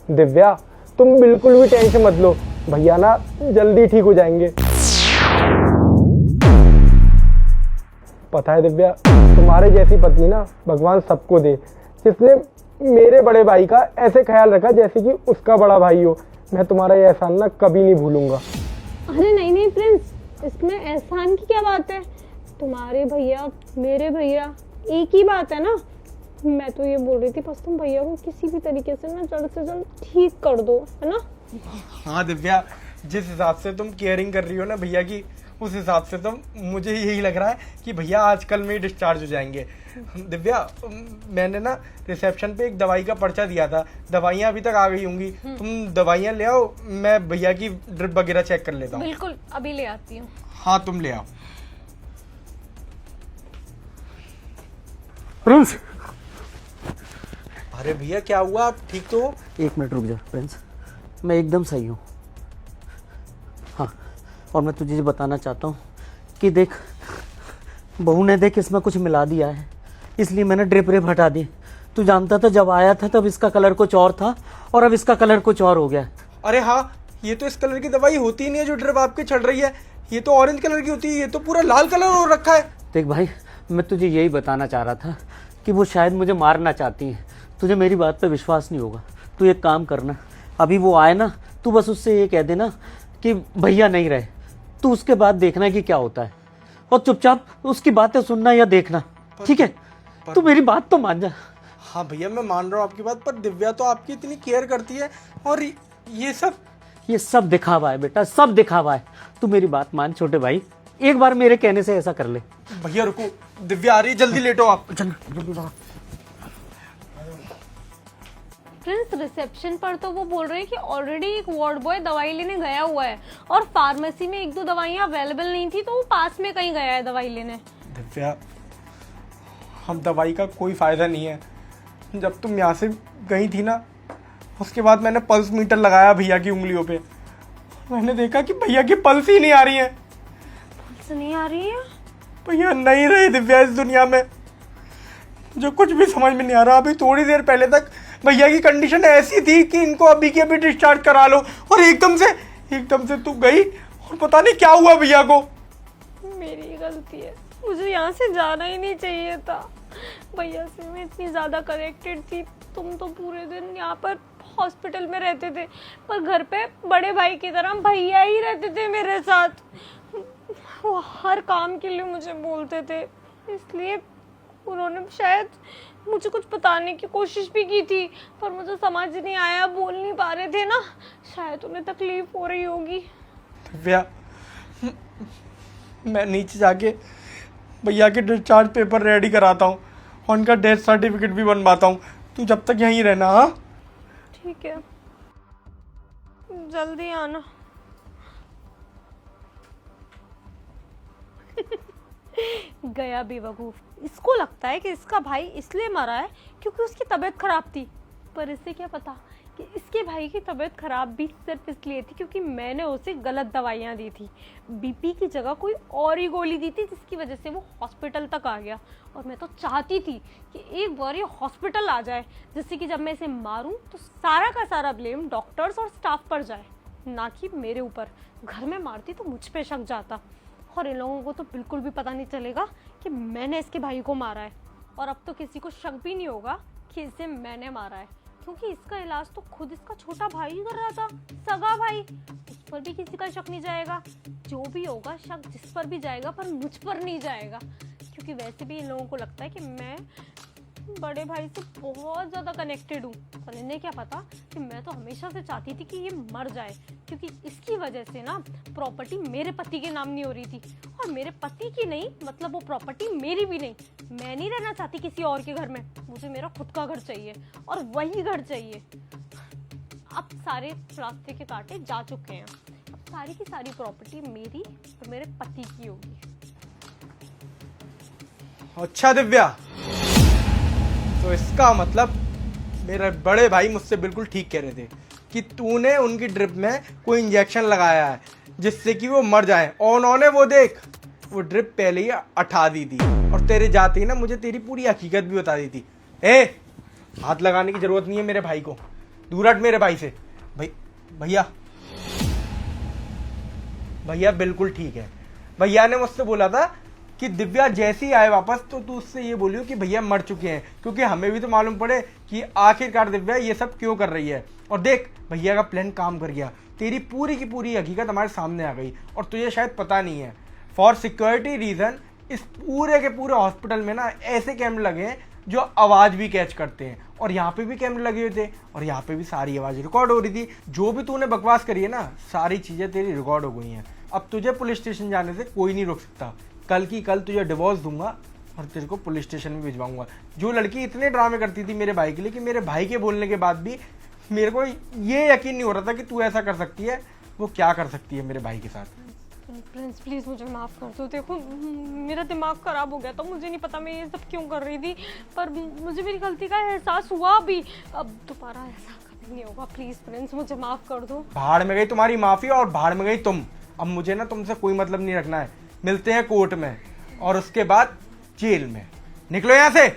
दिव्या तुम बिल्कुल भी टेंशन मत लो, भैया ना जल्दी ठीक हो जाएंगे। पता है दिव्या, तुम्हारे जैसी पत्नी ना भगवान सबको दे, जिसने मेरे बड़े भाई का ऐसे ख्याल रखा जैसे कि उसका बड़ा भाई हो। मैं तुम्हारा ये एहसान ना कभी नहीं भूलूंगा। अरे नहीं नहीं प्रिंस, इसमें एहसान की क्या बात है? तुम्हारे भैया मेरे भैया एक ही बात है ना। मैं तो ये बोल रही थी बस तुम भैया को किसी भी तरीके से ना जल्द से जल्द ठीक कर दो, है ना। हाँ दिव्या, जिस हिसाब से तुम केयरिंग कर रही हो ना भैया की, उस हिसाब से तो मुझे यही लग रहा है कि भैया आजकल में ही डिस्चार्ज हो जाएंगे। दिव्या, मैंने ना रिसेप्शन पे एक दवाई का पर्चा दिया था, दवाइयाँ अभी तक आ गई होंगी। तुम दवाइयाँ ले आओ, मैं भैया की ड्रिप वगैरह चेक कर लेता हूँ। बिल्कुल, अभी ले आती हूँ। हाँ तुम ले आओ। प्रिंस, अरे भैया क्या हुआ, आप ठीक तो हो? 1 मिनट रुक जा प्रिंस, मैं एकदम सही हूँ। हाँ, और मैं तुझे ये बताना चाहता हूँ कि देख, बहू ने देख इसमें कुछ मिला दिया है, इसलिए मैंने ड्रिप रेप हटा दी। तू जानता था जब आया था तब इसका कलर कुछ और था और अब इसका कलर कुछ और हो गया। अरे हाँ, ये तो इस कलर की दवाई होती ही नहीं है जो ड्रिप आपकी चढ़ रही है, ये तो ऑरेंज कलर की होती है, ये तो पूरा लाल कलर हो रखा है। देख भाई, मैं तुझे यही बताना चाह रहा था कि वो शायद मुझे मारना चाहती है। तुझे मेरी बात पे विश्वास नहीं होगा, तू एक काम करना, अभी वो आए ना, तू बस उससे ये कह देना कि भैया नहीं रहे, तू उसके बाद देखना कि क्या होता है, और चुपचाप उसकी बातें सुनना या देखना, ठीक है? तू मेरी बात तो मान जा। हाँ भैया, मैं मान रहा हूँ आपकी बात, पर दिव्या तो आपकी इतनी केयर करती है, और ये सब दिखावा है बेटा, सब दिखावा है। तू मेरी बात मान छोटे भाई, एक बार मेरे कहने से ऐसा कर ले। भैया रुको, दिव्या आ रही है, जल्दी लेटो आप। चल जल्दी जा। प्रिंस, रिसेप्शन पर तो वो बोल रहे हैं कि ऑलरेडी एक वार्ड बॉय दवाई लेने गया हुआ है, और फार्मेसी में 1-2 दवाइयाँ अवेलेबल नहीं थी तो वो पास में कहीं गया है दवाई लेने। दिव्या, हम दवाई का कोई फायदा नहीं है। जब तुम यहाँ से गई थी ना, उसके बाद मैंने पल्स मीटर लगाया भैया की उंगलियों पे, मैंने देखा कि भैया की पल्स ही नहीं आ रही है। पल्स नहीं आ रही है? भैया नहीं रहे दिव्या इस दुनिया में, जो कुछ भी समझ में नहीं आ रहा। अभी थोड़ी देर पहले तक भैया की कंडीशन ऐसी थी कि इनको अभी के अभी डिस्चार्ज करा लो, और एकदम से तू गई और पता नहीं क्या हुआ भैया को। मेरी गलती है, मुझे यहाँ से जाना ही नहीं चाहिए था। भैया से मैं इतनी ज़्यादा कनेक्टेड थी। तुम तो पूरे दिन यहाँ पर हॉस्पिटल में रहते थे, पर घर पे बड़े भाई की तरह भैया ही रहते थे मेरे साथ। वो हर काम के लिए मुझे बोलते थे, इसलिए उन्होंने शायद मुझे कुछ बताने की कोशिश भी की थी, पर मुझे समझ नहीं आया, बोल नहीं पा रहे थे ना, शायद उन्हें तकलीफ हो रही होगी। दिव्या, मैं नीचे जाके भैया के डिस्चार्ज पेपर रेडी कराता हूँ और उनका डेथ सर्टिफिकेट भी बनवाता हूँ। तू जब तक यहीं रहना। हाँ ठीक है, जल्दी आना। गया बेवकूफ, इसको लगता है कि इसका भाई इसलिए मरा है क्योंकि उसकी तबीयत खराब थी, पर इसे क्या पता कि इसके भाई की तबीयत खराब भी सिर्फ इसलिए थी क्योंकि मैंने उसे गलत दवाइयाँ दी थी। बीपी की जगह कोई और ही गोली दी थी, जिसकी वजह से वो हॉस्पिटल तक आ गया। और मैं तो चाहती थी कि एक बार ये हॉस्पिटल आ जाए, जिससे कि जब मैं इसे मारूं तो सारा का सारा ब्लेम डॉक्टर्स और स्टाफ पर जाए, ना कि मेरे ऊपर। घर में मारती तो मुझ पे शक जाता, और इन लोगों को तो बिल्कुल भी पता नहीं चलेगा कि मैंने इसके भाई को मारा है। और अब तो किसी को शक भी नहीं होगा कि इसे मैंने मारा है, क्योंकि इसका इलाज तो खुद इसका छोटा भाई ही कर रहा था, सगा भाई। उस पर भी किसी का शक नहीं जाएगा। जो भी होगा शक जिस पर भी जाएगा, पर मुझ पर नहीं जाएगा, क्योंकि वैसे भी इन लोगों को लगता है कि मैं बड़े भाई से बहुत ज़्यादा कनेक्टेड हूँ। पर इन्हें क्या पता कि मैं तो हमेशा से चाहती थी कि ये मर जाए, क्योंकि इसकी वजह से ना प्रॉपर्टी मेरे पति के नाम नहीं हो रही थी, और मेरे पति की नहीं, मतलब वो प्रॉपर्टी मेरी भी नहीं। मैं नहीं रहना चाहती किसी और के घर में, मुझे मेरा खुद का घर चाहिए, और वही घर चाहिए। अब सारे रास्ते के कांटे जा चुके हैं, अब सारी की सारी प्रॉपर्टी मेरी और मेरे पति की होगी। अच्छा दिव्या, तो इसका मतलब मेरे बड़े भाई मुझसे बिल्कुल ठीक कह रहे थे कि तूने उनकी ड्रिप में कोई इंजेक्शन लगाया है जिससे कि वो मर जाए, और उन्होंने वो देख, वो ड्रिप पहले ही अठा दी थी, और तेरे जाते ही ना मुझे तेरी पूरी हकीकत भी बता दी थी। हाथ लगाने की जरूरत नहीं है मेरे भाई को, दूर हट मेरे भाई से। भैया भैया बिल्कुल ठीक है। भैया ने मुझसे बोला था कि दिव्या जैसे ही आए वापस तो तू उससे ये बोलियो कि भैया मर चुके हैं, क्योंकि हमें भी तो मालूम पड़े कि आखिरकार दिव्या ये सब क्यों कर रही है। और देख भैया का प्लान काम कर गया, तेरी पूरी की पूरी हकीकत हमारे सामने आ गई और तुझे शायद पता नहीं है। फॉर सिक्योरिटी रीजन इस पूरे के पूरे हॉस्पिटल में ना ऐसे कैमरे लगे हैं जो आवाज़ भी कैच करते हैं, और यहाँ पे भी कैमरे लगे हुए थे और यहाँ पे भी सारी आवाज़ रिकॉर्ड हो रही थी। जो भी तूने बकवास करी है ना, सारी चीज़ें तेरी रिकॉर्ड हो गई हैं। अब तुझे पुलिस स्टेशन जाने से कोई नहीं रोक सकता। कल की कल तुझे डिवोर्स दूंगा और तेरे को पुलिस स्टेशन में भिजवाऊंगा। जो लड़की इतने ड्रामे करती थी मेरे भाई के लिए कि मेरे भाई के बोलने के बाद भी मेरे को ये यकीन नहीं हो रहा था कि तू ऐसा कर सकती है, वो क्या कर सकती है मेरे भाई के साथ। प्रिंस प्लीज मुझे माफ कर दो। देखो मेरा दिमाग खराब हो गया था, मुझे नहीं पता मैं ये सब क्यों कर रही थी, पर मुझे मेरी गलती का एहसास हुआ भी। अब दोबारा ऐसा कभी नहीं होगा। प्लीज प्रिंस मुझे माफ कर दो। भाड़ में गई तुम्हारी माफी और भाड़ में गई तुम। अब मुझे ना तुमसे कोई मतलब नहीं रखना है। मिलते हैं कोर्ट में और उसके बाद जेल में। निकलो यहाँ से।